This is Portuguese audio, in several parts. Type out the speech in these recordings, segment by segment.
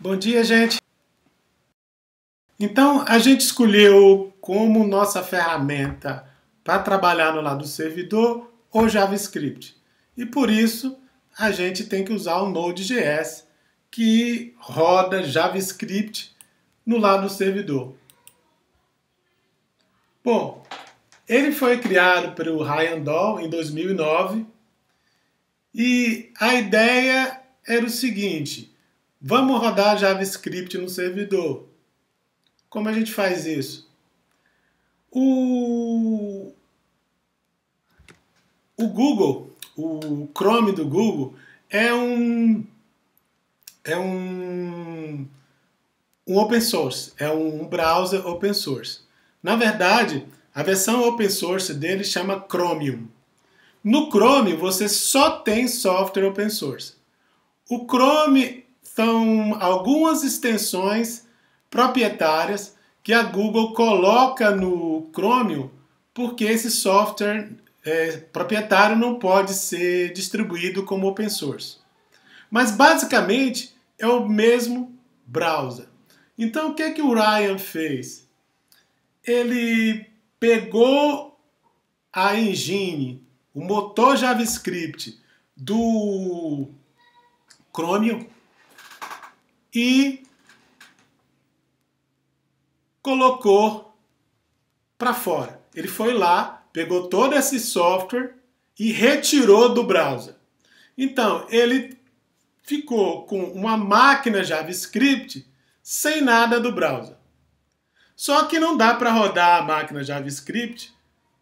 Bom dia, gente! Então, a gente escolheu como nossa ferramenta para trabalhar no lado do servidor o JavaScript. E por isso, a gente tem que usar o Node.js, que roda JavaScript no lado do servidor. Bom, ele foi criado pelo Ryan Dahl em 2009 e a ideia era o seguinte: vamos rodar JavaScript no servidor. Como a gente faz isso? O Google, o Chrome do Google, é um open source, é um browser open source. Na verdade, a versão open source dele chama Chromium. No Chrome, você só tem software open source. O Chrome são algumas extensões proprietárias que a Google coloca no Chromium porque esse software proprietário não pode ser distribuído como open source. Mas basicamente é o mesmo browser. Então o que o Ryan fez? Ele pegou a engine, o motor JavaScript do Chromium e colocou para fora. Ele foi lá, pegou todo esse software e retirou do browser. Então, ele ficou com uma máquina JavaScript sem nada do browser. Só que não dá para rodar a máquina JavaScript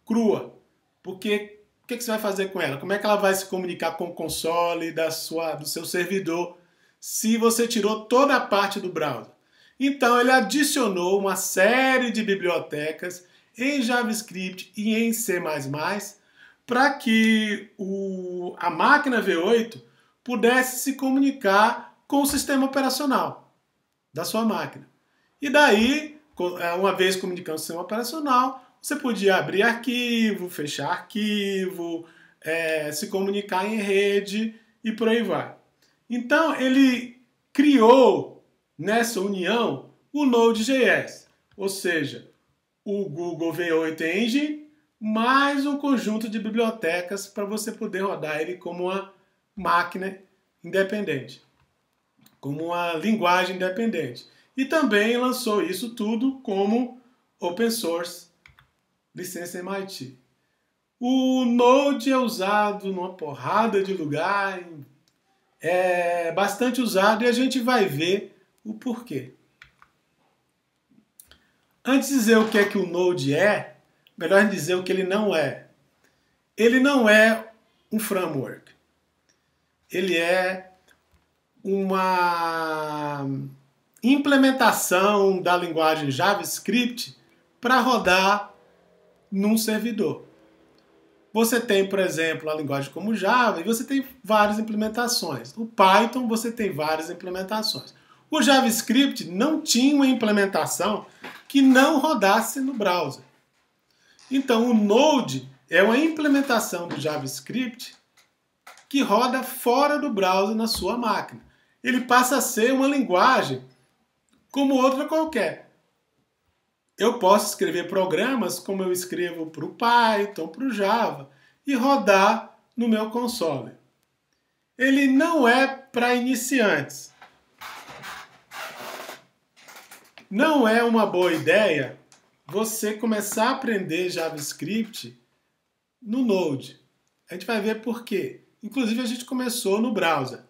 crua, porque o que você vai fazer com ela? Como é que ela vai se comunicar com o console do seu servidor se você tirou toda a parte do browser? Então ele adicionou uma série de bibliotecas em JavaScript e em C++ para que a máquina V8 pudesse se comunicar com o sistema operacional da sua máquina. E daí, uma vez comunicando com o sistema operacional, você podia abrir arquivo, fechar arquivo, se comunicar em rede e por aí vai. Então ele criou nessa união o Node.js, ou seja, o Google V8 Engine mais um conjunto de bibliotecas para você poder rodar ele como uma máquina independente, como uma linguagem independente. E também lançou isso tudo como open source, licença MIT. O Node é usado numa porrada de lugar, é bastante usado e a gente vai ver o porquê. Antes de dizer o que o Node é, melhor dizer o que ele não é. Ele não é um framework. Ele é uma implementação da linguagem JavaScript para rodar num servidor. Você tem, por exemplo, a linguagem como Java e você tem várias implementações. O Python você tem várias implementações. O JavaScript não tinha uma implementação que não rodasse no browser. Então o Node é uma implementação do JavaScript que roda fora do browser na sua máquina. Ele passa a ser uma linguagem como outra qualquer. Eu posso escrever programas como eu escrevo para o Python, para o Java, e rodar no meu console. Ele não é para iniciantes. Não é uma boa ideia você começar a aprender JavaScript no Node. A gente vai ver por quê. Inclusive a gente começou no browser.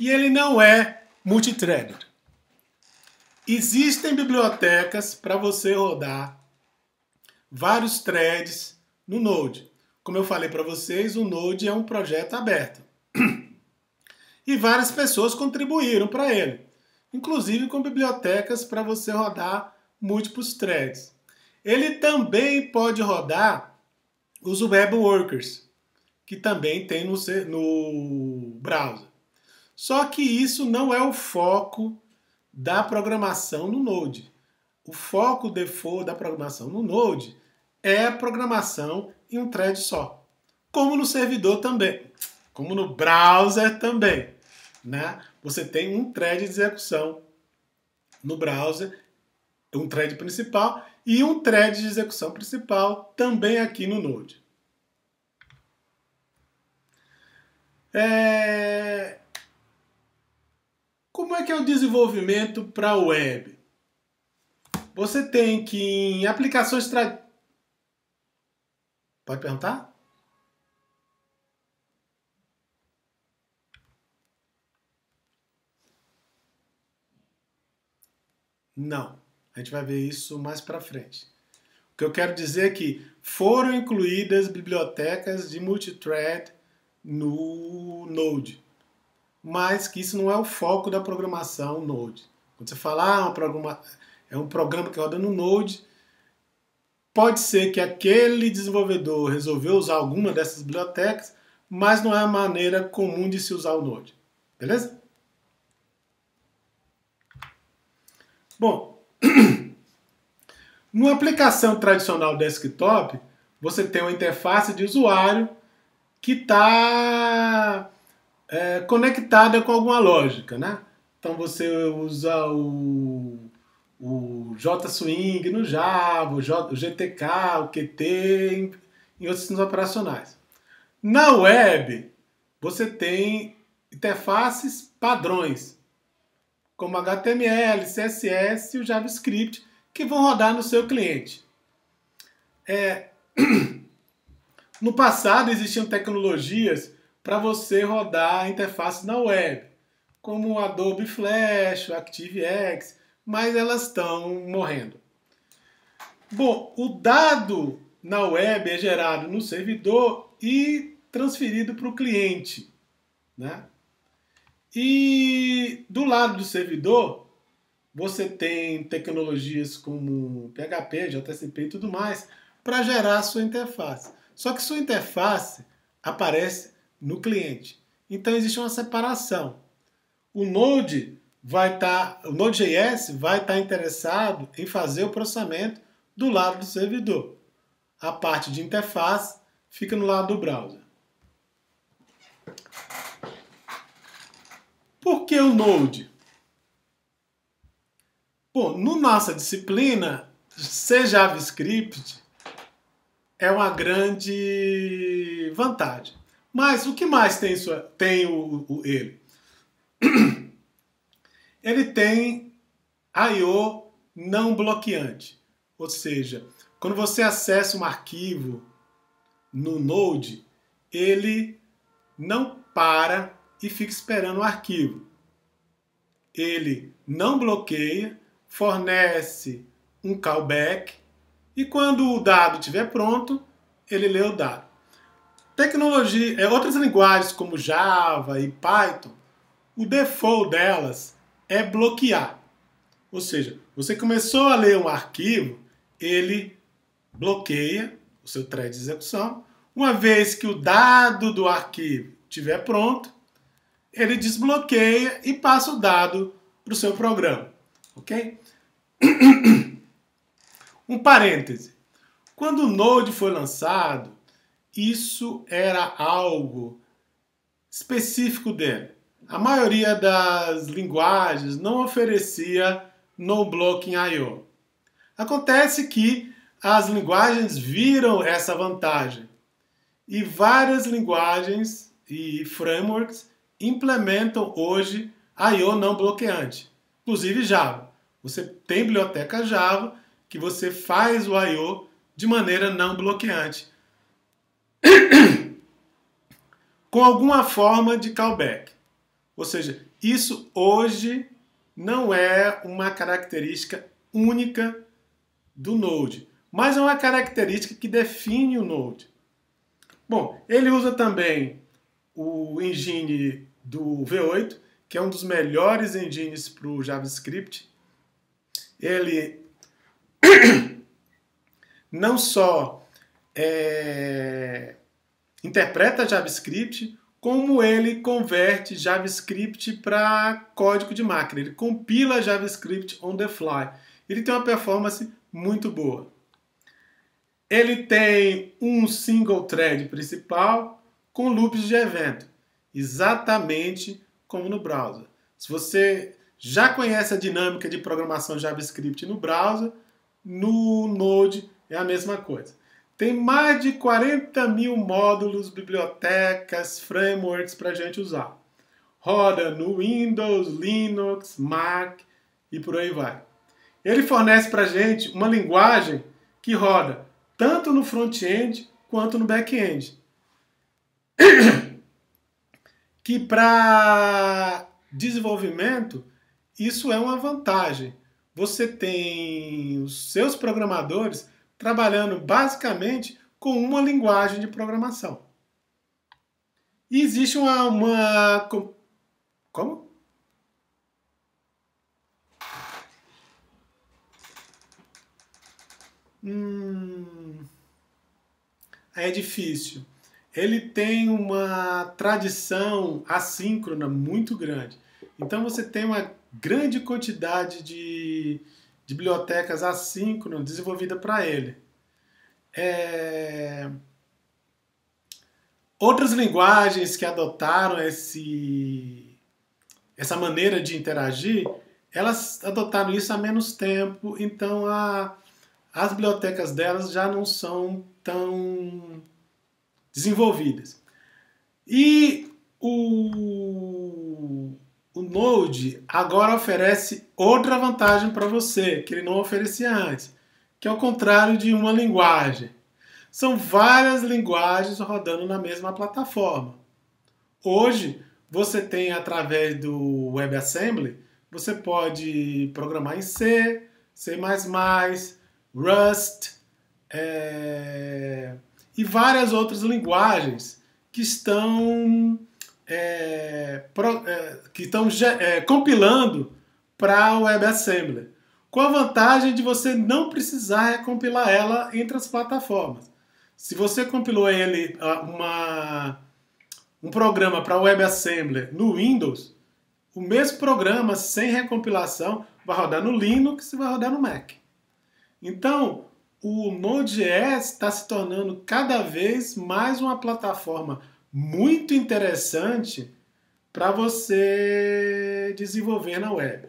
E ele não é multithreaded. Existem bibliotecas para você rodar vários threads no Node. Como eu falei para vocês, o Node é um projeto aberto. E várias pessoas contribuíram para ele, inclusive com bibliotecas para você rodar múltiplos threads. Ele também pode rodar os web workers, que também tem no browser. Só que isso não é o foco da programação no Node. O foco default da programação no Node é a programação em um thread só. como no servidor também, como no browser também, né? Você tem um thread de execução no browser, um thread principal e um thread de execução principal também aqui no Node. Como é que é o desenvolvimento para a web? Você tem que em aplicações Pode perguntar? Não. A gente vai ver isso mais para frente. O que eu quero dizer é que foram incluídas bibliotecas de multithread no Node, mas que isso não é o foco da programação Node. Quando você fala, é um programa que roda no Node, pode ser que aquele desenvolvedor resolveu usar alguma dessas bibliotecas, mas não é a maneira comum de se usar o Node. Beleza? Bom, numa aplicação tradicional desktop, você tem uma interface de usuário que está conectada com alguma lógica, né? Então você usa o JSwing no Java, o GTK, o Qt em outros sistemas operacionais. Na web, você tem interfaces padrões, como HTML, CSS e o JavaScript, que vão rodar no seu cliente. No passado existiam tecnologias para você rodar interfaces na web, como o Adobe Flash, o ActiveX, mas elas estão morrendo. Bom, o dado na web é gerado no servidor e transferido para o cliente, né? E do lado do servidor, você tem tecnologias como PHP, JSP e tudo mais para gerar a sua interface. Só que sua interface aparece no cliente. Então existe uma separação. O Node o Node.js vai estar interessado em fazer o processamento do lado do servidor. A parte de interface fica no lado do browser. Por que o Node? Bom, na nossa disciplina, ser JavaScript é uma grande vantagem. Mas o que mais tem, ele? Ele tem I/O não bloqueante. Ou seja, quando você acessa um arquivo no Node, ele não para e fica esperando o arquivo. Ele não bloqueia, fornece um callback e quando o dado estiver pronto, ele lê o dado. Outras linguagens como Java e Python, o default delas é bloquear. Ou seja, você começou a ler um arquivo, ele bloqueia o seu thread de execução. Uma vez que o dado do arquivo estiver pronto, ele desbloqueia e passa o dado para o seu programa. Ok? Um parêntese. Quando o Node foi lançado, isso era algo específico dele. A maioria das linguagens não oferecia no-blocking I/O. Acontece que as linguagens viram essa vantagem e várias linguagens e frameworks implementam hoje I/O não bloqueante, inclusive Java. Você tem biblioteca Java que você faz o I/O de maneira não bloqueante, com alguma forma de callback. Ou seja, isso hoje não é uma característica única do Node, mas é uma característica que define o Node. Bom, ele usa também o engine do V8, que é um dos melhores engines para o JavaScript. Ele não só interpreta JavaScript, como ele converte JavaScript para código de máquina. Ele compila JavaScript on the fly. Ele tem uma performance muito boa. Ele tem um single thread principal com loops de evento, exatamente como no browser. Se você já conhece a dinâmica de programação JavaScript no browser, no Node é a mesma coisa. Tem mais de 40 mil módulos, bibliotecas, frameworks para a gente usar. Roda no Windows, Linux, Mac e por aí vai. Ele fornece para a gente uma linguagem que roda tanto no front-end quanto no back-end. Que para desenvolvimento, isso é uma vantagem. Você tem os seus programadores trabalhando basicamente com uma linguagem de programação. E existe uma... Como? É difícil. Ele tem uma tradição assíncrona muito grande. Então você tem uma grande quantidade de bibliotecas assíncronas desenvolvidas para ele. Outras linguagens que adotaram essa maneira de interagir, elas adotaram isso há menos tempo, então as bibliotecas delas já não são tão desenvolvidas. E o Node agora oferece outra vantagem para você, que ele não oferecia antes, que é o contrário de uma linguagem. São várias linguagens rodando na mesma plataforma. Hoje, você tem, através do WebAssembly, você pode programar em C, C++, Rust, e várias outras linguagens que estão, compilando para o WebAssembly, com a vantagem de você não precisar recompilar ela entre as plataformas. Se você compilou ele, um programa para WebAssembly no Windows, o mesmo programa, sem recompilação, vai rodar no Linux e vai rodar no Mac. Então, o Node.js está se tornando cada vez mais uma plataforma muito interessante para você desenvolver na web.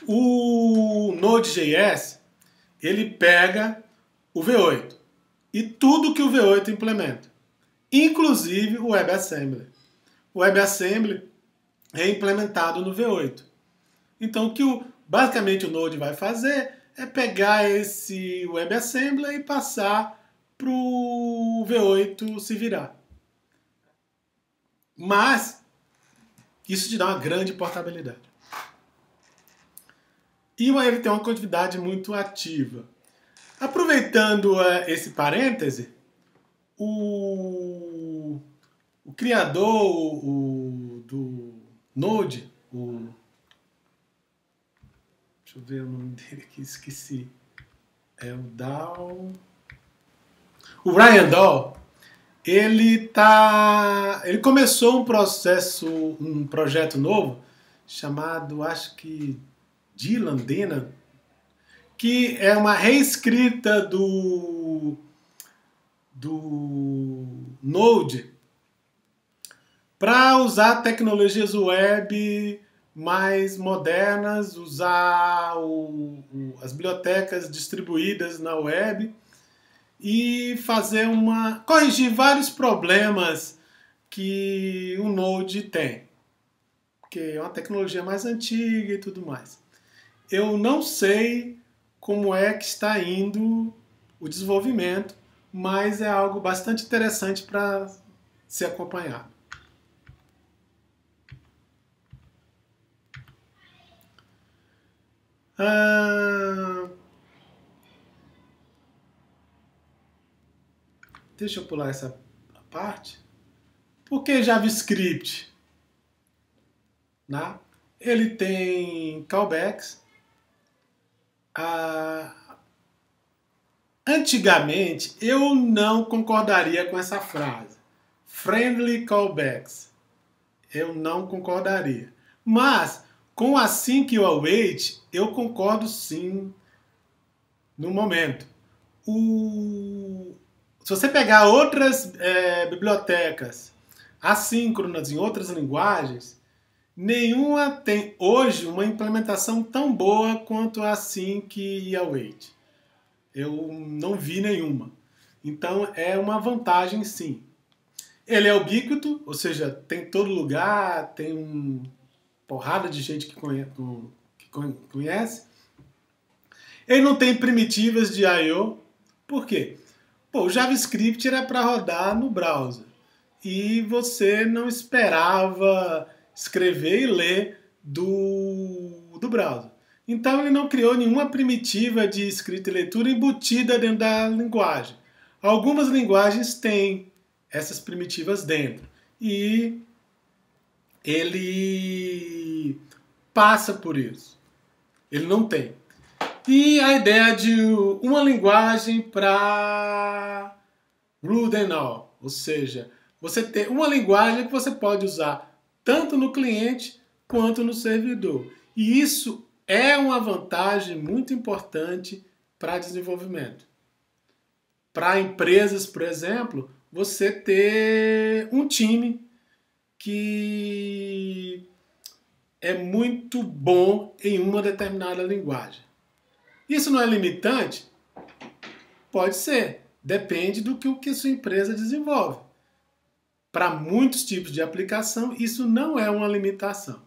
O Node.js, ele pega o V8 e tudo que o V8 implementa, inclusive o WebAssembly. O WebAssembly é implementado no V8. Então, o que basicamente o Node vai fazer é pegar esse WebAssembly e passar para o V8 se virar. Mas isso te dá uma grande portabilidade. E ele tem uma continuidade muito ativa. Aproveitando esse parêntese, o criador do Node, deixa eu ver o nome dele aqui, esqueci. É o Dahl. O Ryan Dahl, ele começou um projeto novo chamado, acho que Dylan, que é uma reescrita do Node para usar tecnologias web mais modernas, usar as bibliotecas distribuídas na web e corrigir vários problemas que o Node tem, porque é uma tecnologia mais antiga e tudo mais. Eu não sei como é que está indo o desenvolvimento, mas é algo bastante interessante para se acompanhar. Deixa eu pular essa parte. Por que JavaScript? Né? Ele tem callbacks. Antigamente, eu não concordaria com essa frase. Friendly callbacks. eu não concordaria. Mas com o async e o await, eu concordo sim no momento. Se você pegar outras bibliotecas assíncronas em outras linguagens, nenhuma tem hoje uma implementação tão boa quanto a async e a await. Eu não vi nenhuma. Então é uma vantagem sim. Ele é ubíquito, ou seja, tem em todo lugar, tem uma porrada de gente que conhece. Ele não tem primitivas de I/O. Por quê? Pô, o JavaScript era para rodar no browser. E você não esperava escrever e ler do browser. Então ele não criou nenhuma primitiva de escrita e leitura embutida dentro da linguagem. Algumas linguagens têm essas primitivas dentro. E ele passa por isso. Ele não tem. E a ideia de uma linguagem para rule them all, ou seja, você tem uma linguagem que você pode usar tanto no cliente quanto no servidor. E isso é uma vantagem muito importante para desenvolvimento. Para empresas, por exemplo, você ter um time que é muito bom em uma determinada linguagem. Isso não é limitante? Pode ser. Depende do que a sua empresa desenvolve. Para muitos tipos de aplicação, isso não é uma limitação.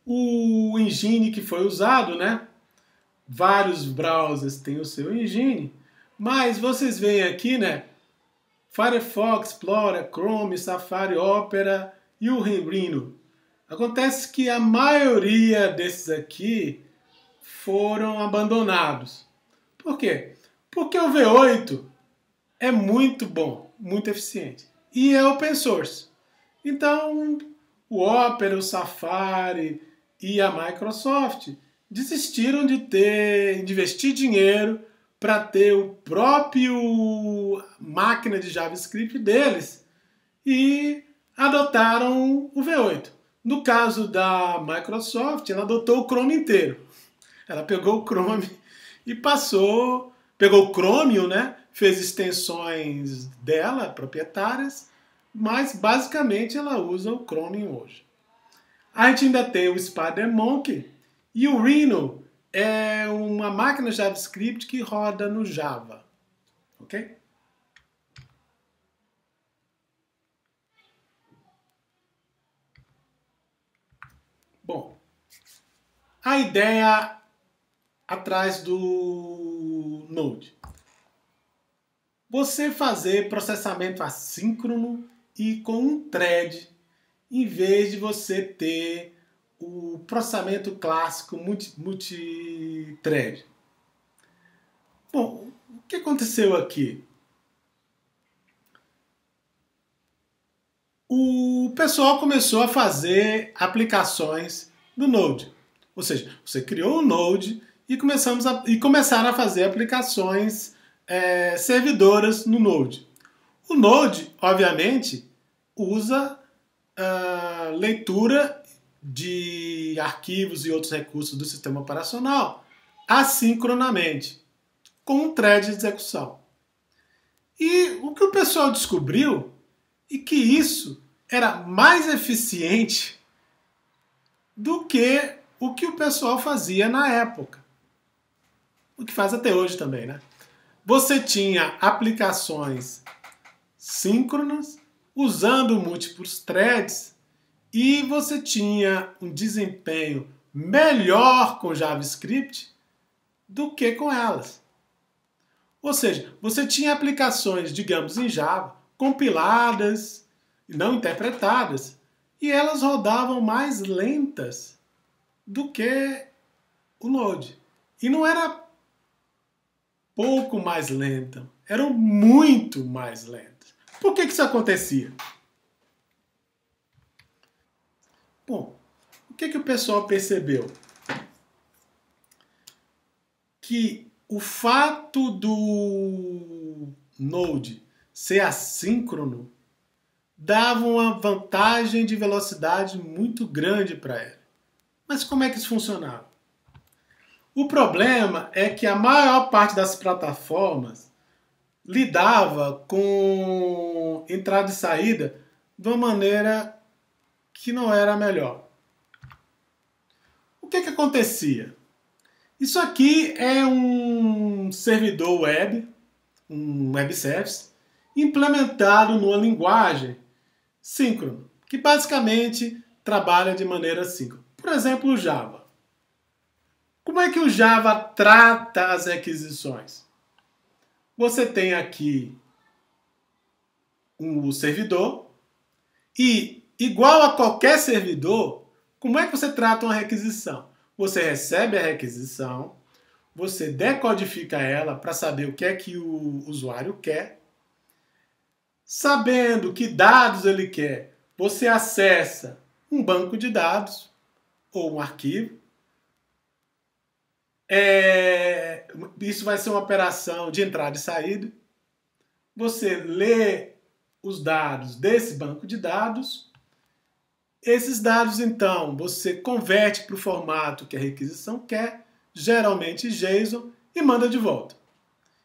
O engine que foi usado, né? Vários browsers têm o seu engine, mas vocês veem aqui, né? Firefox, Explorer, Chrome, Safari, Opera e o Rhino. Acontece que a maioria desses aqui foram abandonados. Por quê? Porque o V8 é muito bom, muito eficiente. E é open source. Então, o Opera, o Safari e a Microsoft desistiram de investir dinheiro para ter o próprio máquina de JavaScript deles e adotaram o V8. No caso da Microsoft, ela adotou o Chrome inteiro. Ela pegou o Chrome e pegou o Chromium, né? Fez extensões dela, proprietárias, mas basicamente ela usa o Chromium hoje. A gente ainda tem o SpiderMonkey e o Rhino é uma máquina JavaScript que roda no Java. Ok? Bom, a ideia atrás do Node. Você fazer processamento assíncrono e com um thread, em vez de você ter o processamento clássico multithread. Bom, o que aconteceu aqui? O pessoal começou a fazer aplicações do Node. Ou seja, você criou o Node e começaram a fazer aplicações servidoras no Node. O Node, obviamente, usa leitura de arquivos e outros recursos do sistema operacional assincronamente, com um thread de execução. E o que o pessoal descobriu é que isso era mais eficiente do que o que o pessoal fazia na época. O que faz até hoje também, né? Você tinha aplicações síncronas usando múltiplos threads e você tinha um desempenho melhor com JavaScript do que com elas. Ou seja, você tinha aplicações, digamos, em Java, compiladas, não interpretadas, e elas rodavam mais lentas do que o Node. E não era pouco mais lenta, eram muito mais lentas. Por que isso acontecia? Bom, o que o pessoal percebeu? Que o fato do Node ser assíncrono dava uma vantagem de velocidade muito grande para ele. Mas como é que isso funcionava? O problema é que a maior parte das plataformas lidava com entrada e saída de uma maneira que não era a melhor. O que acontecia? Isso aqui é um servidor web, um web service, implementado numa linguagem síncrona, que basicamente trabalha de maneira síncrona. Por exemplo, o Java. Como é que o Java trata as requisições? Você tem aqui o servidor e, igual a qualquer servidor, como é que você trata uma requisição? Você recebe a requisição, você decodifica ela para saber o que é que o usuário quer. Sabendo que dados ele quer, você acessa um banco de dados ou um arquivo. Isso vai ser uma operação de entrada e saída. Você lê os dados desse banco de dados. Esses dados, então, você converte para o formato que a requisição quer, geralmente JSON, e manda de volta.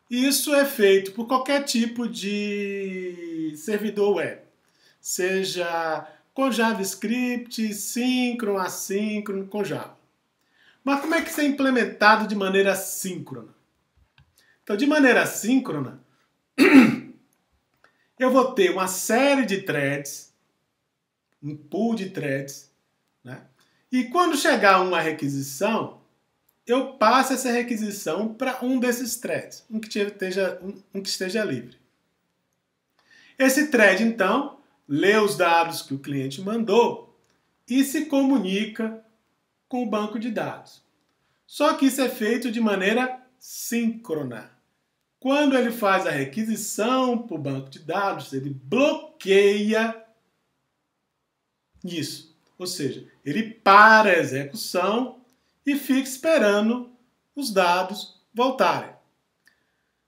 Isso é feito por qualquer tipo de servidor web, seja com JavaScript, síncrono, assíncrono, com Java. Mas como é que isso é implementado de maneira síncrona? Então, de maneira síncrona, eu vou ter uma série de threads, um pool de threads, né? E quando chegar uma requisição, eu passo essa requisição para um desses threads, um que esteja livre. Esse thread, então, lê os dados que o cliente mandou e se comunica com o banco de dados. Só que isso é feito de maneira síncrona. Quando ele faz a requisição para o banco de dados, ele bloqueia isso. Ou seja, ele para a execução e fica esperando os dados voltarem.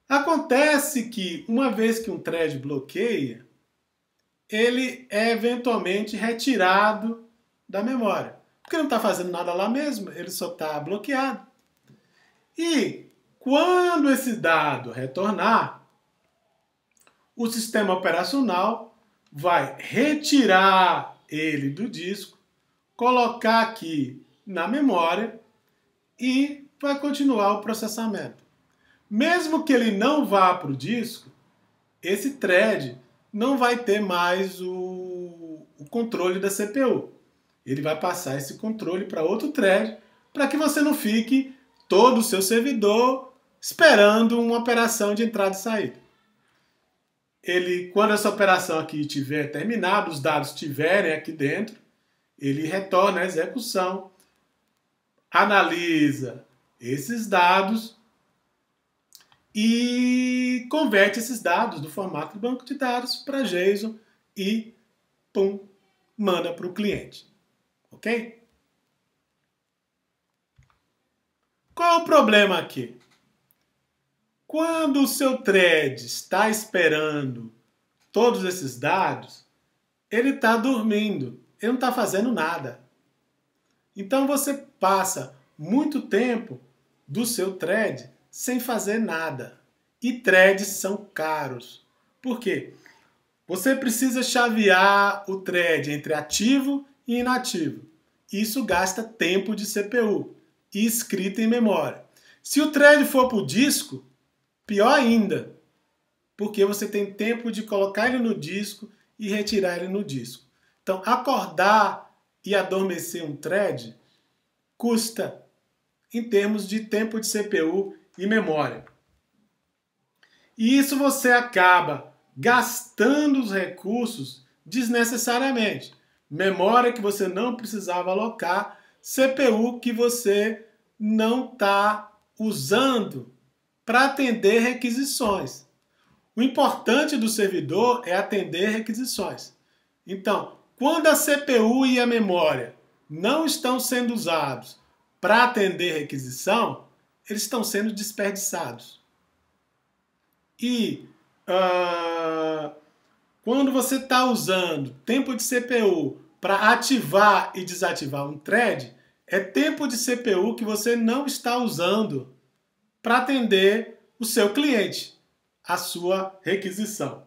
Acontece que, uma vez que um thread bloqueia, ele é eventualmente retirado da memória. Porque não está fazendo nada lá mesmo, ele só está bloqueado. E quando esse dado retornar, o sistema operacional vai retirar ele do disco, colocar aqui na memória e vai continuar o processamento. Mesmo que ele não vá para o disco, esse thread não vai ter mais o controle da CPU. Ele vai passar esse controle para outro thread para que você não fique todo o seu servidor esperando uma operação de entrada e saída. Quando essa operação aqui tiver terminado, os dados estiverem aqui dentro, ele retorna a execução, analisa esses dados e converte esses dados do formato do banco de dados para JSON e pum, manda para o cliente. Ok? Qual é o problema aqui? Quando o seu thread está esperando todos esses dados, ele está dormindo, ele não está fazendo nada. Então você passa muito tempo do seu thread sem fazer nada. E threads são caros. Por quê? Você precisa chavear o thread entre ativo e inativo. Isso gasta tempo de CPU e escrita em memória. Se o thread for para o disco, pior ainda, porque você tem tempo de colocar ele no disco e retirar ele no disco. Então, acordar e adormecer um thread custa em termos de tempo de CPU e memória. E isso você acaba gastando os recursos desnecessariamente. Memória que você não precisava alocar, CPU que você não está usando para atender requisições. O importante do servidor é atender requisições. Então, quando a CPU e a memória não estão sendo usados para atender requisição, eles estão sendo desperdiçados. E quando você está usando tempo de CPU para ativar e desativar um thread, é tempo de CPU que você não está usando para atender o seu cliente, a sua requisição.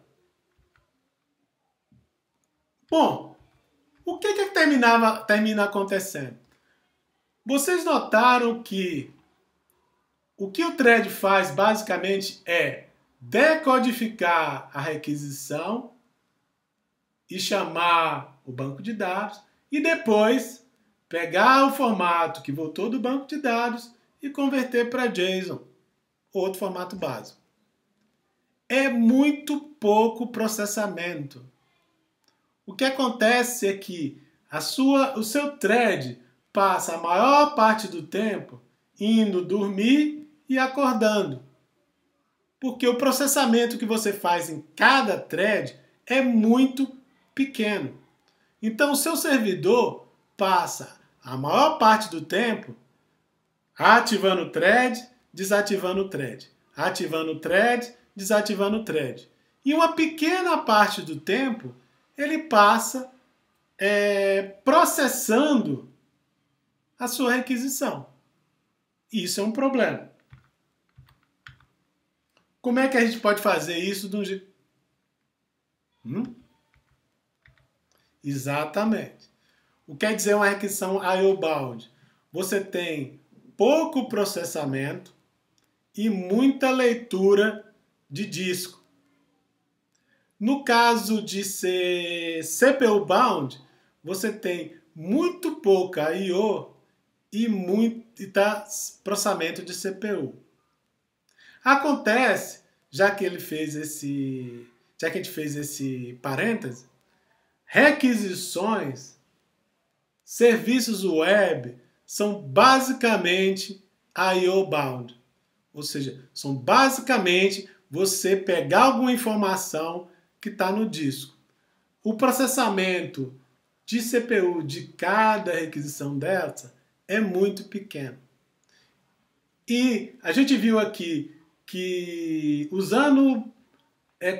Bom, o que termina acontecendo? Vocês notaram que o que o thread faz basicamente é decodificar a requisição e chamar o banco de dados e depois pegar o formato que voltou do banco de dados e converter para JSON, outro formato básico. É muito pouco processamento. O que acontece é que o seu thread passa a maior parte do tempo indo dormir e acordando. Porque o processamento que você faz em cada thread é muito pequeno. Então o seu servidor passa a maior parte do tempo ativando o thread, desativando o thread, ativando o thread, desativando o thread. E uma pequena parte do tempo ele passa processando a sua requisição. Isso é um problema. Como é que a gente pode fazer isso de um jeito? Exatamente. O que quer dizer uma requisição IO-bound? Você tem pouco processamento e muita leitura de disco. No caso de ser CPU-bound, você tem muito pouca I/O e muito processamento de CPU. Acontece, já que a gente fez esse parêntese, requisições, serviços web são basicamente I/O-bound. Ou seja, são basicamente você pegar alguma informação que está no disco. O processamento de CPU de cada requisição dessa é muito pequeno. E a gente viu aqui que usando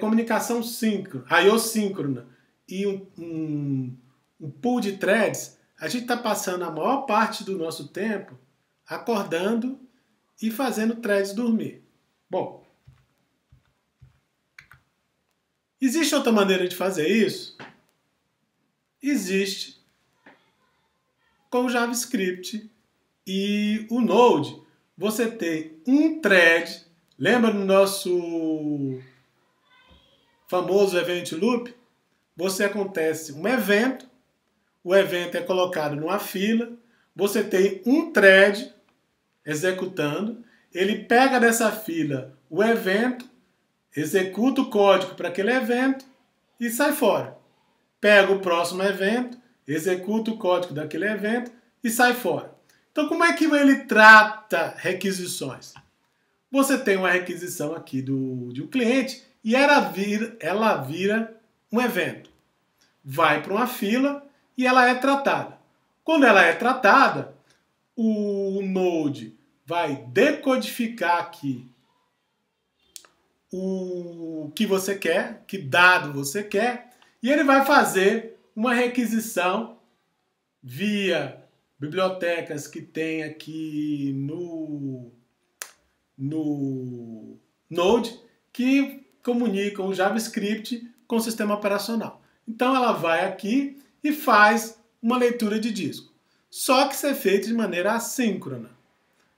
comunicação síncrona, I/O síncrona e um pool de threads, a gente está passando a maior parte do nosso tempo acordando e fazendo threads dormir. Bom, existe outra maneira de fazer isso? Existe com o JavaScript e o Node. Você tem um thread, lembra do nosso famoso event loop? Você acontece um evento, o evento é colocado numa fila, você tem um thread executando, ele pega dessa fila o evento, executa o código para aquele evento e sai fora. Pega o próximo evento, executa o código daquele evento e sai fora. Então, como é que ele trata requisições? Você tem uma requisição aqui de um cliente e ela vira um evento. Vai para uma fila e ela é tratada. Quando ela é tratada, o Node vai decodificar aqui o que você quer, que dado você quer, e ele vai fazer uma requisição via bibliotecas que tem aqui no Node que comunicam o JavaScript com o sistema operacional. Então ela vai aqui e faz uma leitura de disco. Só que isso é feito de maneira assíncrona.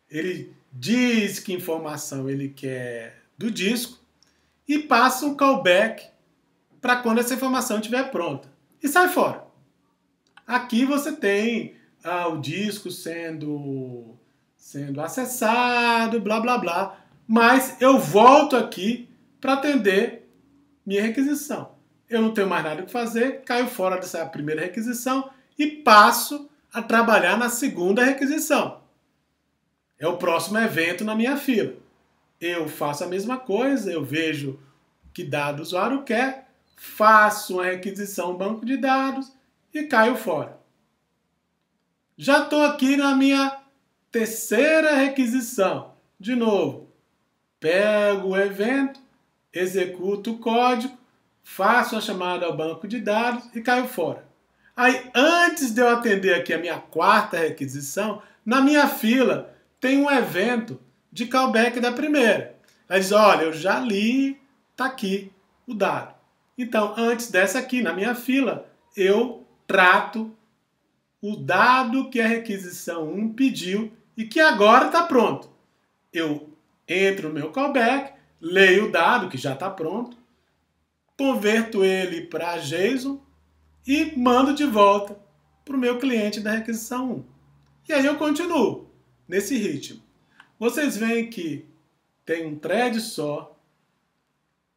Ele diz que informação ele quer do disco e passa um callback para quando essa informação estiver pronta. E sai fora. Aqui você tem o disco sendo acessado, blá blá blá. Mas eu volto aqui para atender minha requisição. Eu não tenho mais nada que fazer, caio fora dessa primeira requisição e passo a trabalhar na segunda requisição. É o próximo evento na minha fila. Eu faço a mesma coisa, eu vejo que dado o usuário quer, faço uma requisição banco de dados e caio fora. Já estou aqui na minha terceira requisição. De novo, pego o evento, executo o código, faço a chamada ao banco de dados e caio fora. Aí, antes de eu atender aqui a minha quarta requisição, na minha fila tem um evento de callback da primeira. Aí diz, olha, eu já li, tá aqui o dado. Então, antes dessa aqui, na minha fila, eu trato o dado que a requisição 1 pediu e que agora está pronto. Eu entro no meu callback, leio o dado que já está pronto, converto ele para JSON e mando de volta para o meu cliente da requisição 1. E aí eu continuo nesse ritmo. Vocês veem que tem um thread só,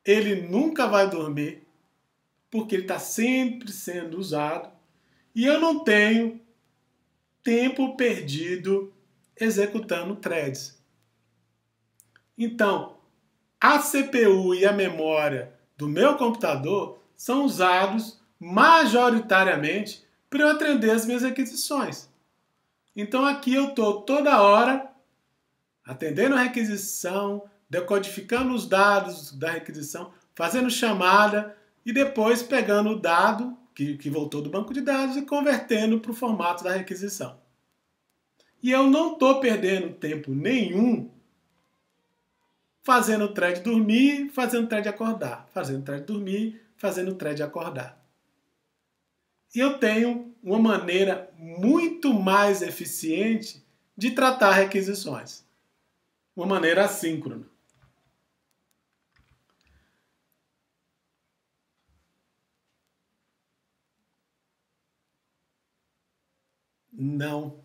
ele nunca vai dormir, porque ele está sempre sendo usado, e eu não tenho tempo perdido executando threads. Então, a CPU e a memória do meu computador são usados majoritariamente para eu atender as minhas requisições. Então aqui eu estou toda hora atendendo a requisição, decodificando os dados da requisição, fazendo chamada e depois pegando o dado que voltou do banco de dados e convertendo para o formato da requisição. E eu não estou perdendo tempo nenhum fazendo o thread dormir, fazendo o thread acordar, fazendo o thread dormir, fazendo o thread acordar. E eu tenho uma maneira muito mais eficiente de tratar requisições. Uma maneira assíncrona. Não.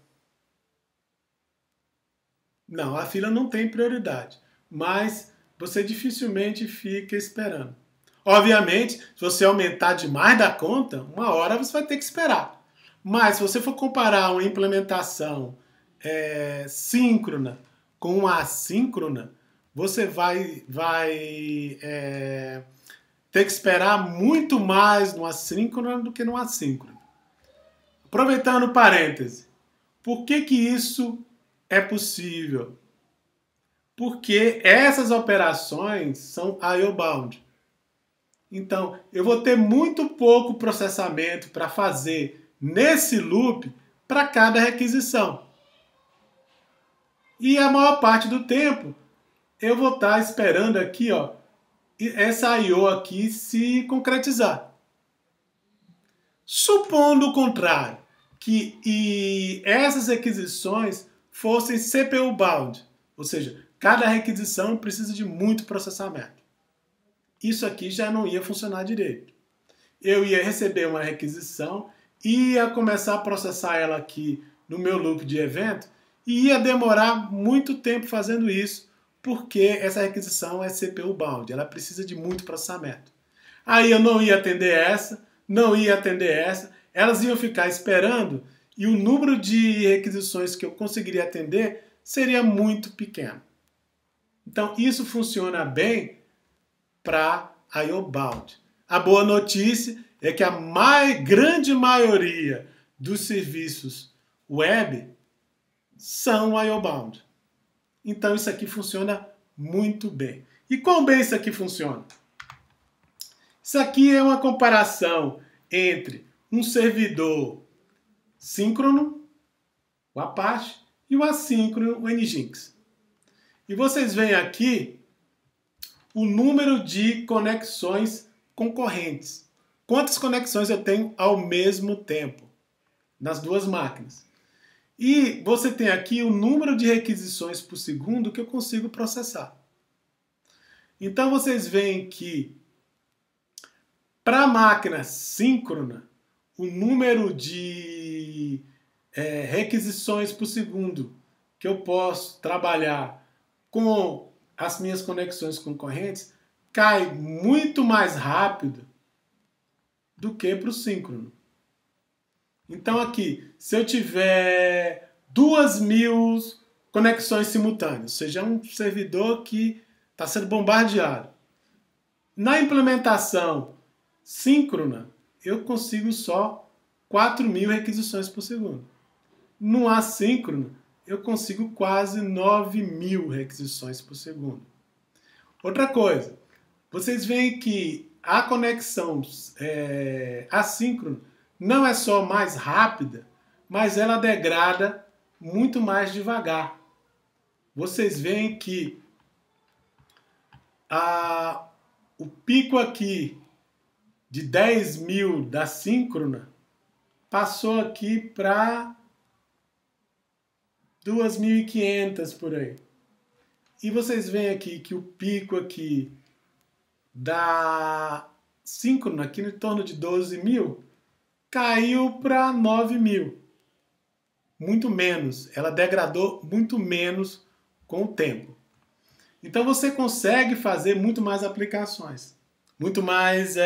Não, a fila não tem prioridade, mas você dificilmente fica esperando. Obviamente, se você aumentar demais da conta, uma hora você vai ter que esperar. Mas se você for comparar uma implementação síncrona com uma assíncrona, você vai ter que esperar muito mais no assíncrono do que no assíncrono. Aproveitando o parêntese, por que isso é possível? Porque essas operações são IO-bound. Então, eu vou ter muito pouco processamento para fazer nesse loop para cada requisição. E a maior parte do tempo, eu vou estar esperando aqui, ó, essa I/O aqui se concretizar. Supondo o contrário, que essas requisições fossem CPU-bound, ou seja, cada requisição precisa de muito processamento. Isso aqui já não ia funcionar direito. Eu ia receber uma requisição, ia começar a processar ela aqui no meu loop de evento e ia demorar muito tempo fazendo isso, porque essa requisição é CPU-bound, ela precisa de muito processamento. Aí eu não ia atender essa, não ia atender essa, elas iam ficar esperando e o número de requisições que eu conseguiria atender seria muito pequeno. Então isso funciona bem para IO-bound. A boa notícia é que a grande maioria dos serviços web são IO-bound. Então isso aqui funciona muito bem. E quão bem isso aqui funciona? Isso aqui é uma comparação entre um servidor síncrono, o Apache, e o assíncrono, o Nginx. E vocês veem aqui o número de conexões concorrentes. Quantas conexões eu tenho ao mesmo tempo nas duas máquinas. E você tem aqui o número de requisições por segundo que eu consigo processar. Então vocês veem que para a máquina síncrona, o número de requisições por segundo que eu posso trabalhar com as minhas conexões concorrentes cai muito mais rápido do que para o síncrono. Então aqui, se eu tiver 2.000 conexões simultâneas, ou seja, um servidor que está sendo bombardeado, na implementação síncrona, eu consigo só 4.000 requisições por segundo. No assíncrono, eu consigo quase 9.000 requisições por segundo. Outra coisa, vocês veem que a conexão assíncrona não é só mais rápida, mas ela degrada muito mais devagar. Vocês veem que o pico aqui de 10.000 da síncrona passou aqui para 2.500 por aí. E vocês veem aqui que o pico aqui da síncrona, aqui em torno de 12.000, caiu para 9.000. Muito menos. Ela degradou muito menos com o tempo. Então você consegue fazer muito mais aplicações. Muito mais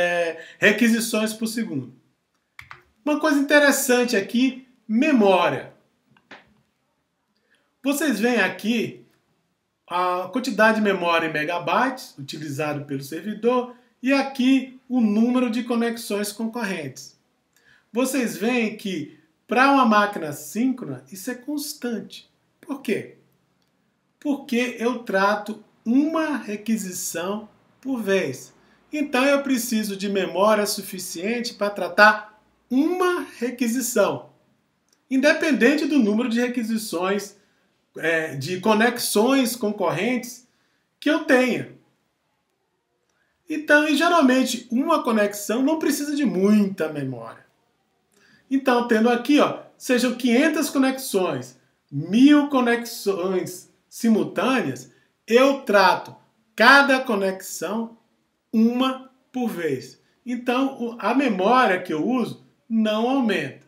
requisições por segundo. Uma coisa interessante aqui, memória. Vocês veem aqui a quantidade de memória em megabytes utilizado pelo servidor e aqui o número de conexões concorrentes. Vocês veem que para uma máquina síncrona isso é constante. Por quê? Porque eu trato uma requisição por vez. Então eu preciso de memória suficiente para tratar uma requisição, independente do número de requisições, de conexões concorrentes que eu tenha. Então, e geralmente, uma conexão não precisa de muita memória. Então, tendo aqui, sejam 500 conexões, 1.000 conexões simultâneas, eu trato cada conexão uma por vez. Então, a memória que eu uso não aumenta.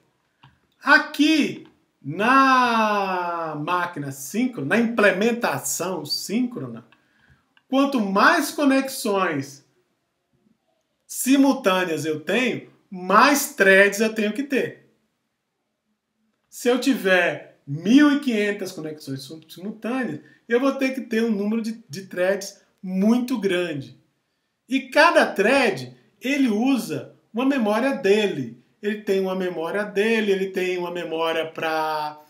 Aqui, na máquina síncrona, na implementação síncrona, quanto mais conexões simultâneas eu tenho, mais threads eu tenho que ter. Se eu tiver 1.500 conexões simultâneas, eu vou ter que ter um número de threads muito grande. E cada thread, ele usa uma memória dele. Ele tem uma memória dele, ele tem uma memória para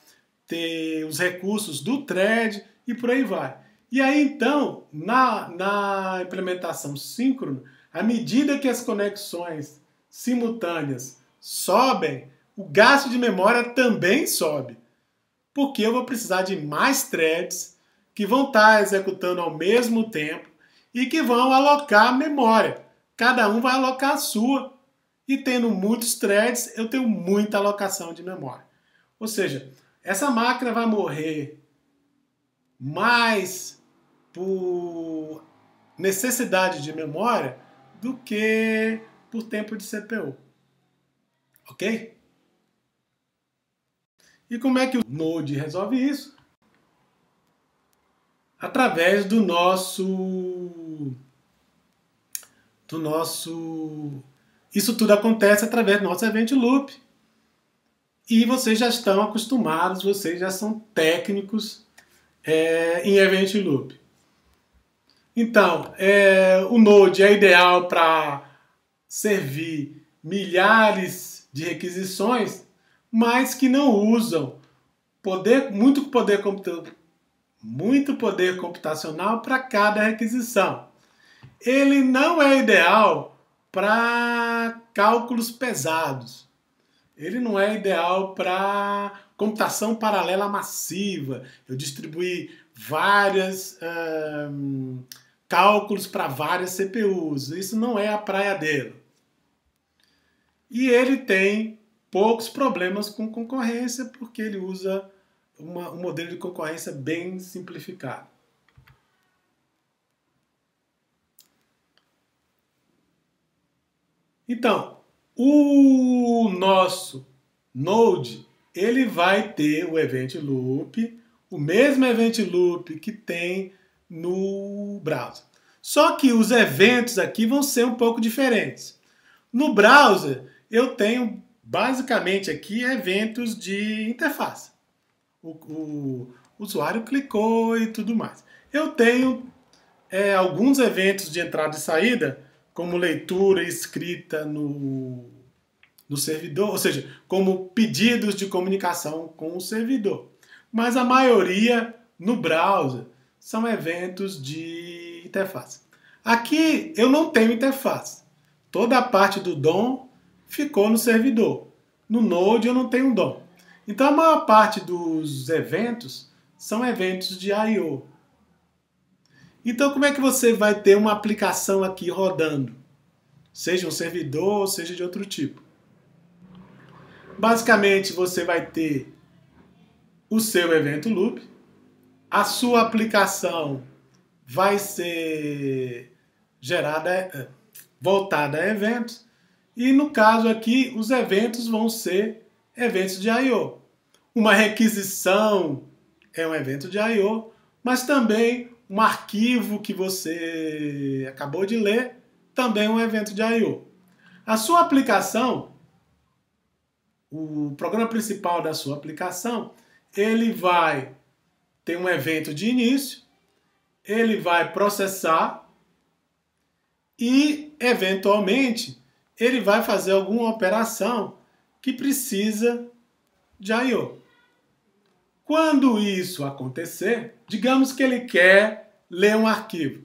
ter os recursos do thread e por aí vai. E aí, então, na implementação síncrona, à medida que as conexões simultâneas sobem, o gasto de memória também sobe. Porque eu vou precisar de mais threads que vão estar executando ao mesmo tempo e que vão alocar memória. Cada um vai alocar a sua. E tendo muitos threads, eu tenho muita alocação de memória. Ou seja, essa máquina vai morrer mais por necessidade de memória do que por tempo de CPU. Ok? E como é que o Node resolve isso? Através do nosso... Isso tudo acontece através do nosso Event Loop. E vocês já estão acostumados, vocês já são técnicos em Event Loop. Então, o Node é ideal para servir milhares de requisições, mas que não usam muito poder computacional para cada requisição. Ele não é ideal para cálculos pesados. Ele não é ideal para computação paralela massiva. Eu distribuí vários cálculos para várias CPUs. Isso não é a praia dele. E ele tem poucos problemas com concorrência porque ele usa um modelo de concorrência bem simplificado. Então, o nosso Node, ele vai ter o Event Loop, o mesmo Event Loop que tem no browser. Só que os eventos aqui vão ser um pouco diferentes. No browser, eu tenho basicamente aqui eventos de interface. O usuário clicou e tudo mais. Eu tenho alguns eventos de entrada e saída, como leitura e escrita no servidor, ou seja, como pedidos de comunicação com o servidor. Mas a maioria no browser são eventos de interface. Aqui eu não tenho interface. Toda a parte do DOM ficou no servidor. No Node eu não tenho DOM. Então a maior parte dos eventos são eventos de I/O. Então como é que você vai ter uma aplicação aqui rodando? Seja um servidor, seja de outro tipo. Basicamente você vai ter o seu evento loop, a sua aplicação vai ser gerada, voltada a eventos, e no caso aqui os eventos vão ser eventos de I/O. Uma requisição é um evento de I/O, mas também um arquivo que você acabou de ler também é um evento de I/O. A sua aplicação, o programa principal da sua aplicação, ele vai ter um evento de início, ele vai processar e, eventualmente, ele vai fazer alguma operação que precisa de I/O. Quando isso acontecer, digamos que ele quer ler um arquivo.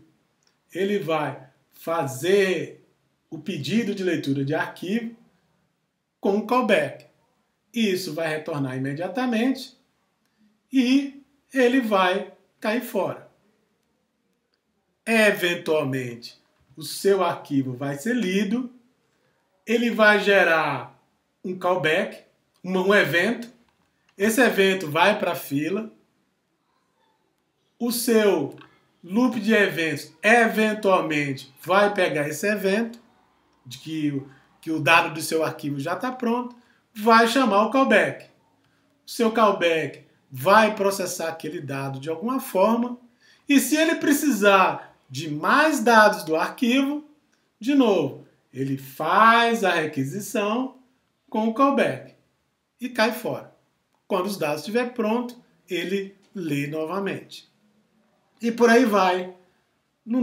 Ele vai fazer o pedido de leitura de arquivo com um callback. Isso vai retornar imediatamente e ele vai cair fora. Eventualmente, o seu arquivo vai ser lido, ele vai gerar um callback, um evento. Esse evento vai para a fila. O seu loop de eventos eventualmente vai pegar esse evento, de que o dado do seu arquivo já está pronto, vai chamar o callback. O seu callback vai processar aquele dado de alguma forma, e se ele precisar de mais dados do arquivo, de novo, ele faz a requisição com o callback e cai fora. Quando os dados estiver pronto, ele lê novamente. E por aí vai, no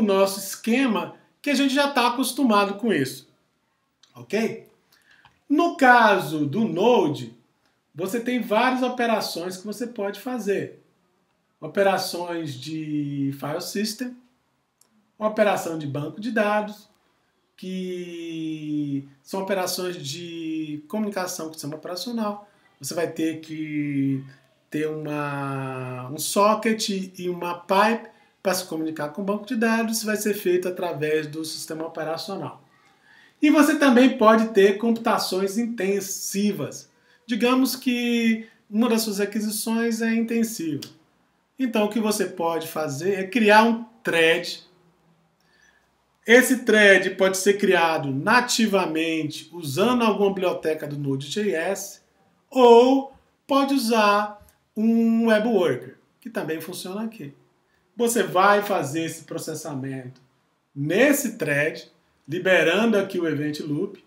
nosso esquema, que a gente já está acostumado com isso. Ok? No caso do Node, você tem várias operações que você pode fazer. Operações de file system, operação de banco de dados, que são operações de comunicação com o sistema operacional. Você vai ter que ter um socket e uma pipe para se comunicar com o banco de dados. Isso vai ser feito através do sistema operacional. E você também pode ter computações intensivas. Digamos que uma das suas requisições é intensiva. Então o que você pode fazer é criar um thread. Esse thread pode ser criado nativamente usando alguma biblioteca do Node.js ou pode usar um web worker, que também funciona aqui. Você vai fazer esse processamento nesse thread, liberando aqui o event loop.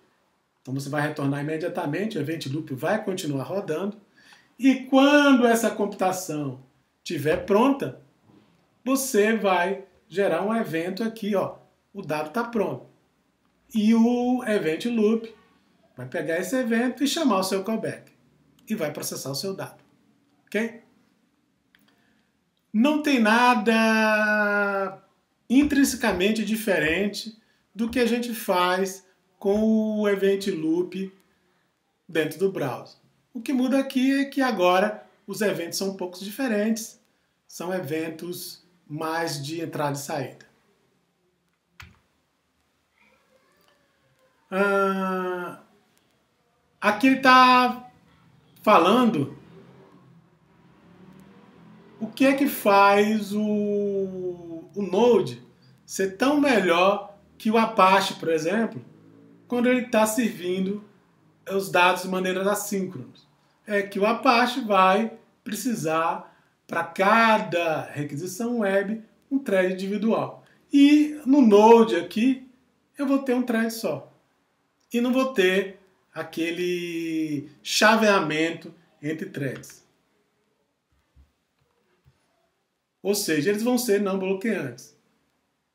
Então você vai retornar imediatamente, o event loop vai continuar rodando. E quando essa computação estiver pronta, você vai gerar um evento aqui, ó. O dado está pronto. E o event loop vai pegar esse evento e chamar o seu callback. E vai processar o seu dado. Ok? Não tem nada intrinsecamente diferente do que a gente faz com o event loop dentro do browser. O que muda aqui é que agora os eventos são um pouco diferentes. São eventos mais de entrada e saída. Aqui ele está falando o que é que faz o Node ser tão melhor que o Apache, por exemplo, quando ele está servindo os dados de maneira assíncrona. É que o Apache vai precisar, para cada requisição web, um thread individual. E no Node aqui, eu vou ter um thread só. E não vou ter aquele chaveamento entre threads. Ou seja, eles vão ser não bloqueantes.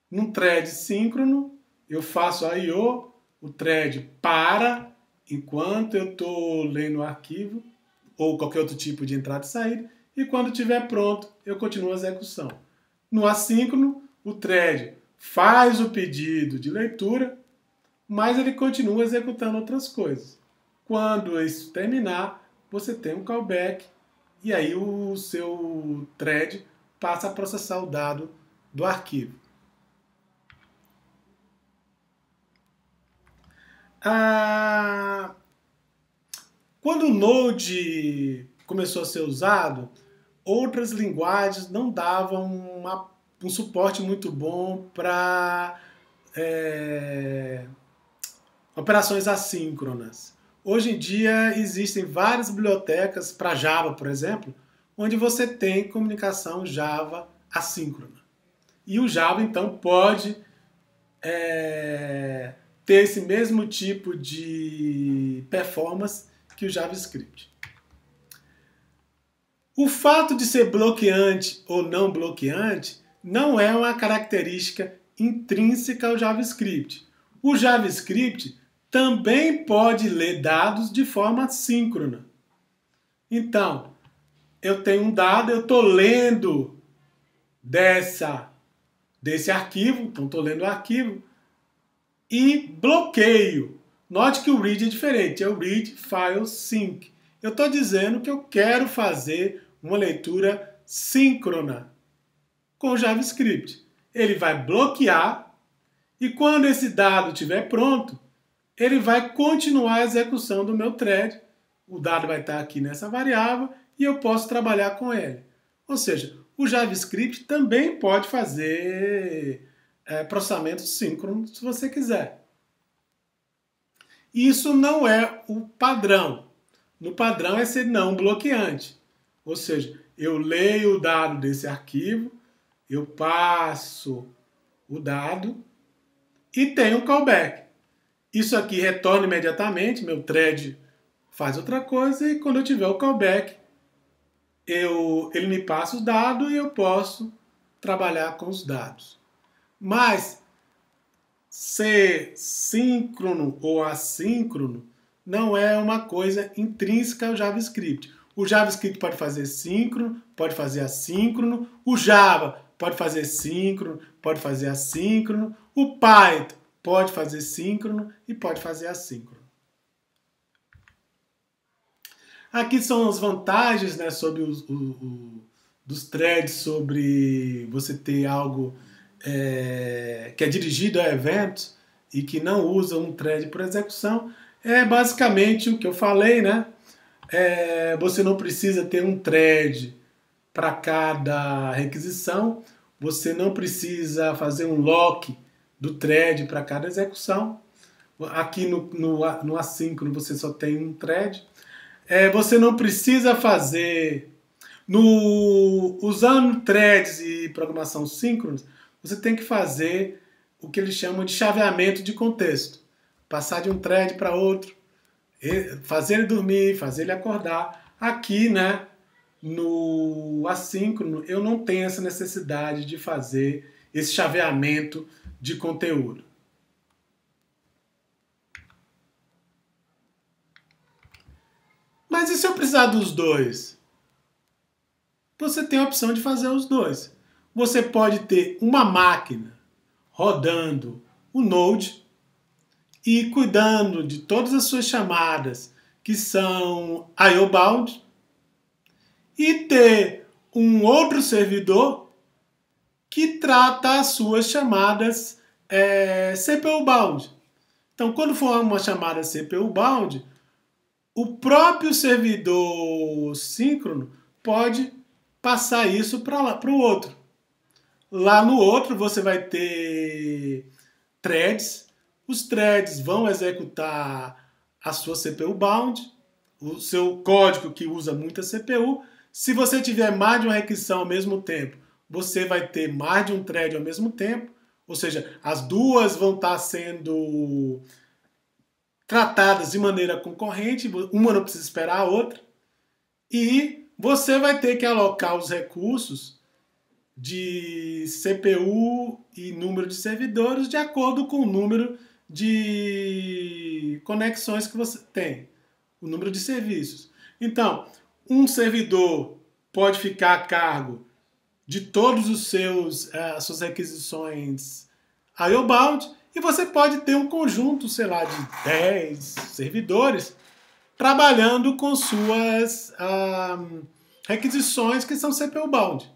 Num thread síncrono, eu faço a I/O, o thread para enquanto eu estou lendo o arquivo, ou qualquer outro tipo de entrada e saída, e quando estiver pronto, eu continuo a execução. No assíncrono, o thread faz o pedido de leitura, mas ele continua executando outras coisas. Quando isso terminar, você tem um callback e aí o seu thread passa a processar o dado do arquivo. Quando o Node começou a ser usado, outras linguagens não davam um suporte muito bom para operações assíncronas. Hoje em dia existem várias bibliotecas para Java, por exemplo, onde você tem comunicação Java assíncrona. E o Java, então, pode ter esse mesmo tipo de performance que o JavaScript. O fato de ser bloqueante ou não bloqueante não é uma característica intrínseca ao JavaScript. O JavaScript também pode ler dados de forma síncrona. Então, eu tenho um dado, eu estou lendo desse arquivo, então estou lendo o arquivo, e bloqueio. Note que o read é diferente, é o read file sync. Eu estou dizendo que eu quero fazer uma leitura síncrona com o JavaScript. Ele vai bloquear e quando esse dado estiver pronto, ele vai continuar a execução do meu thread. O dado vai estar aqui nessa variável e eu posso trabalhar com ele. Ou seja, o JavaScript também pode fazer processamento síncrono se você quiser. Isso não é o padrão. No padrão é ser não bloqueante. Ou seja, eu leio o dado desse arquivo, eu passo o dado e tenho um callback. Isso aqui retorna imediatamente, meu thread faz outra coisa e quando eu tiver o callback, ele me passa o dado e eu posso trabalhar com os dados. Mas ser síncrono ou assíncrono não é uma coisa intrínseca ao JavaScript. O JavaScript pode fazer síncrono, pode fazer assíncrono. O Java pode fazer síncrono, pode fazer assíncrono. O Python pode fazer síncrono e pode fazer assíncrono. Aqui são as vantagens, né, sobre dos threads, sobre você ter algo que é dirigido a eventos e que não usa um thread por execução. É basicamente o que eu falei, né? Você não precisa ter um thread para cada requisição, você não precisa fazer um lock do thread para cada execução. Aqui no assíncrono você só tem um thread. Você não precisa fazer, usando threads e programação síncronos, você tem que fazer o que eles chamam de chaveamento de contexto. Passar de um thread para outro, fazer ele dormir, fazer ele acordar. Aqui, né, no assíncrono, eu não tenho essa necessidade de fazer esse chaveamento de conteúdo. Mas e se eu precisar dos dois? Você tem a opção de fazer os dois. Você pode ter uma máquina rodando o Node e cuidando de todas as suas chamadas que são IO-bound e ter um outro servidor que trata as suas chamadas CPU-bound. Então, quando for uma chamada CPU-bound, o próprio servidor síncrono pode passar isso para o outro. Lá no outro você vai ter threads. Os threads vão executar a sua CPU bound, o seu código que usa muita CPU. Se você tiver mais de uma requisição ao mesmo tempo, você vai ter mais de um thread ao mesmo tempo. Ou seja, as duas vão estar sendo tratadas de maneira concorrente, uma não precisa esperar a outra, e você vai ter que alocar os recursos de CPU e número de servidores de acordo com o número de conexões que você tem, o número de serviços. Então, um servidor pode ficar a cargo de todos as suas requisições IO-bound, e você pode ter um conjunto, sei lá, de 10 servidores trabalhando com suas requisições que são CPU-bound.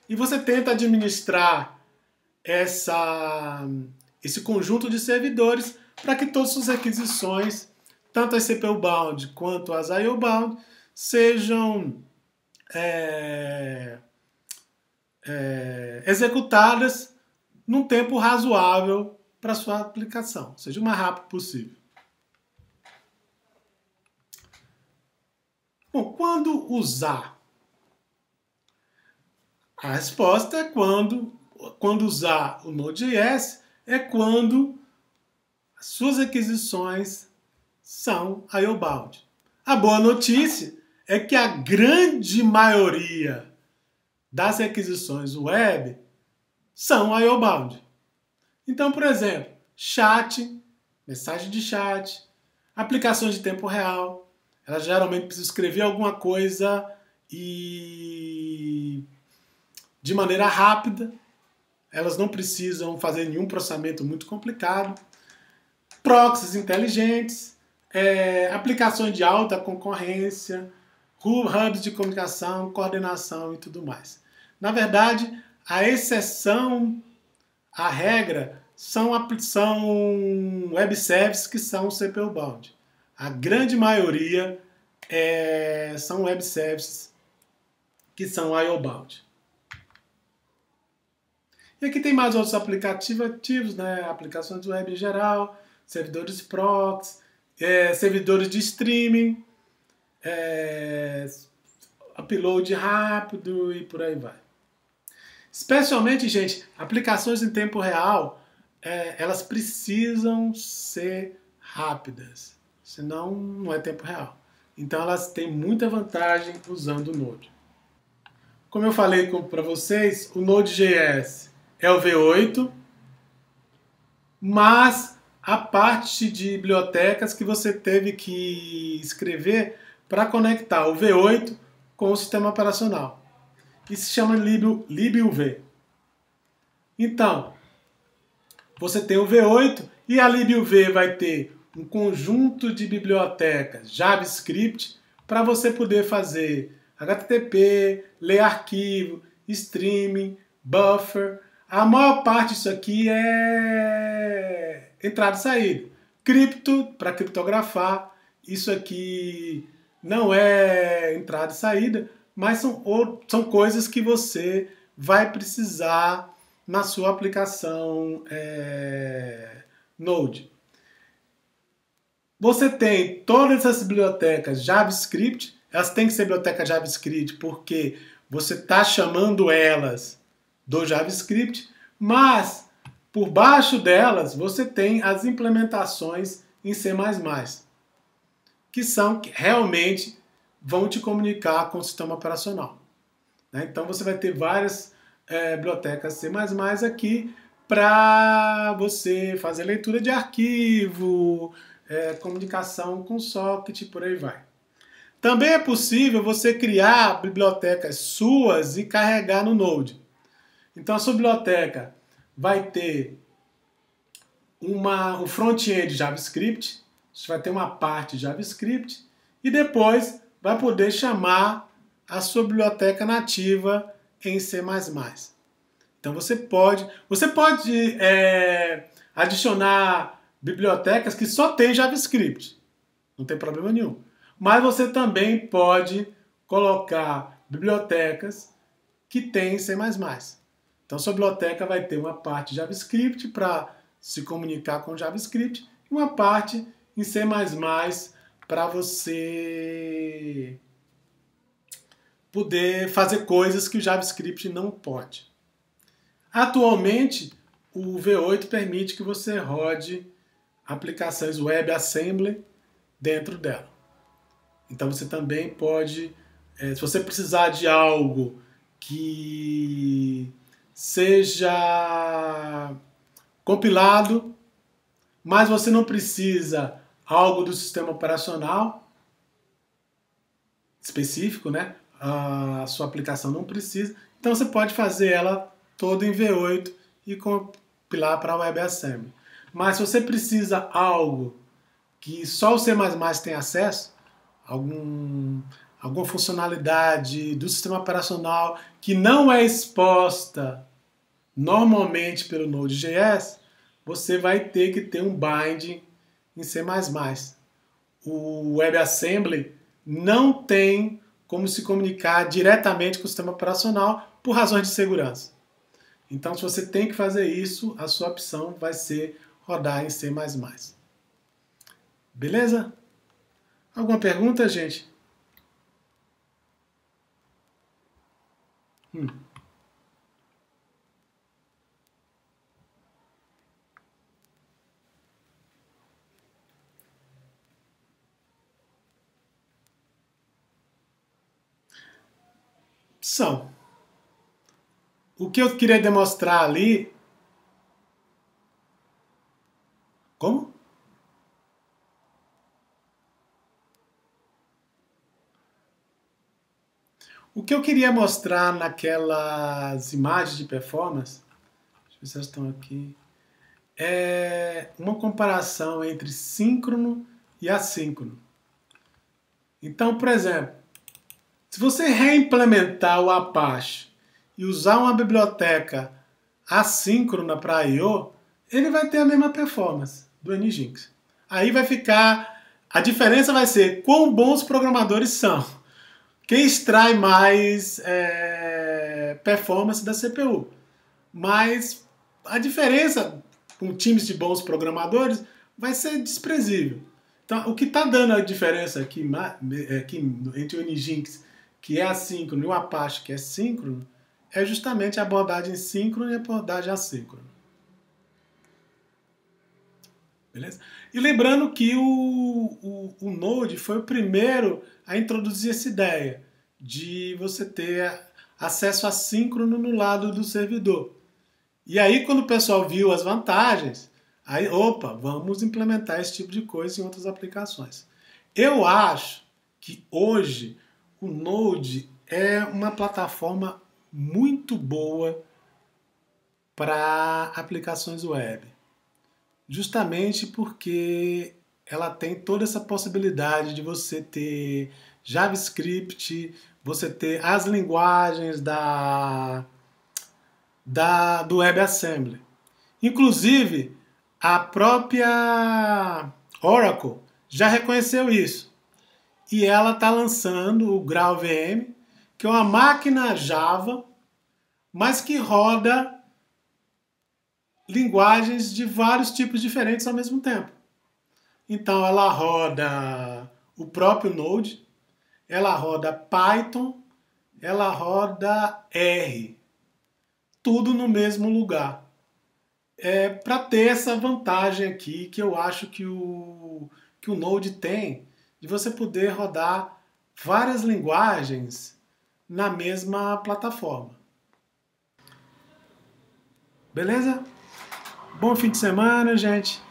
E você tenta administrar esse conjunto de servidores para que todas as suas requisições, tanto as CPU-bound quanto as IO-bound, sejam executadas num tempo razoável para sua aplicação, seja o mais rápido possível. Bom, quando usar? A resposta é quando usar o Node.js é quando as suas requisições são IO-bound. A boa notícia é que a grande maioria das requisições web são IO-bound. Então, por exemplo, chat, mensagem de chat, aplicações de tempo real, elas geralmente precisam escrever alguma coisa e de maneira rápida, elas não precisam fazer nenhum processamento muito complicado, proxies inteligentes, aplicações de alta concorrência, hubs de comunicação, coordenação e tudo mais. Na verdade, a exceção à regra são web services que são CPU-bound. A grande maioria são web services que são IO-bound. E aqui tem mais outros aplicativos, né? Aplicações web em geral, servidores proxy, servidores de streaming, upload rápido e por aí vai. Especialmente, gente, aplicações em tempo real, elas precisam ser rápidas, senão não é tempo real. Então elas têm muita vantagem usando o Node. Como eu falei para vocês, o Node.js é o V8, mas a parte de bibliotecas que você teve que escrever para conectar o V8 com o sistema operacional. Isso se chama libuv. Então, você tem o V8 e a libuv vai ter um conjunto de bibliotecas JavaScript para você poder fazer HTTP, ler arquivo, streaming, buffer. A maior parte disso aqui é entrada e saída. Cripto, para criptografar. Isso aqui não é entrada e saída, mas são coisas que você vai precisar na sua aplicação Node. Você tem todas essas bibliotecas JavaScript, elas têm que ser bibliotecas JavaScript porque você está chamando elas do JavaScript, mas por baixo delas você tem as implementações em C++, que são que realmente vão te comunicar com o sistema operacional. Então você vai ter várias bibliotecas C++ aqui para você fazer leitura de arquivo, comunicação com socket e por aí vai. Também é possível você criar bibliotecas suas e carregar no Node. Então a sua biblioteca vai ter um front-end JavaScript, você vai ter uma parte JavaScript e depois vai poder chamar a sua biblioteca nativa em C++. Então você pode adicionar bibliotecas que só tem JavaScript, não tem problema nenhum. Mas você também pode colocar bibliotecas que tem C++. Então sua biblioteca vai ter uma parte JavaScript para se comunicar com JavaScript e uma parte em C++ para você poder fazer coisas que o JavaScript não pode. Atualmente, o V8 permite que você rode aplicações WebAssembly dentro dela. Então você também pode, se você precisar de algo que seja compilado, mas você não precisa algo do sistema operacional específico, né? A sua aplicação não precisa. Então você pode fazer ela toda em V8 e compilar para WebAssembly. Mas se você precisa algo que só o C++ tem acesso, alguma funcionalidade do sistema operacional que não é exposta normalmente pelo Node.js, você vai ter que ter um binding em C++. O WebAssembly não tem como se comunicar diretamente com o sistema operacional por razões de segurança. Então, se você tem que fazer isso, a sua opção vai ser rodar em C++. Beleza? Alguma pergunta, gente? São. O que eu queria demonstrar ali... Como? O que eu queria mostrar naquelas imagens de performance, deixa eu ver se elas estão aqui, é uma comparação entre síncrono e assíncrono. Então, por exemplo, se você reimplementar o Apache e usar uma biblioteca assíncrona para I/O, ele vai ter a mesma performance do Nginx. Aí vai ficar... A diferença vai ser quão bons programadores são. Quem extrai mais performance da CPU. Mas a diferença com times de bons programadores vai ser desprezível. Então, o que está dando a diferença aqui entre o Nginx, que é assíncrono, e o Apache, que é síncrono, é justamente a abordagem síncrona e a abordagem assíncrona. Beleza? E lembrando que o Node foi o primeiro a introduzir essa ideia de você ter acesso assíncrono no lado do servidor. E aí, quando o pessoal viu as vantagens, aí, opa, vamos implementar esse tipo de coisa em outras aplicações. Eu acho que hoje o Node é uma plataforma muito boa para aplicações web. Justamente porque ela tem toda essa possibilidade de você ter JavaScript, você ter as linguagens do WebAssembly. Inclusive, a própria Oracle já reconheceu isso. E ela está lançando o GraalVM, que é uma máquina Java, mas que roda linguagens de vários tipos diferentes ao mesmo tempo. Então ela roda o próprio Node, ela roda Python, ela roda R. Tudo no mesmo lugar. Para ter essa vantagem aqui que eu acho que o Node tem, de você poder rodar várias linguagens na mesma plataforma. Beleza? Bom fim de semana, gente.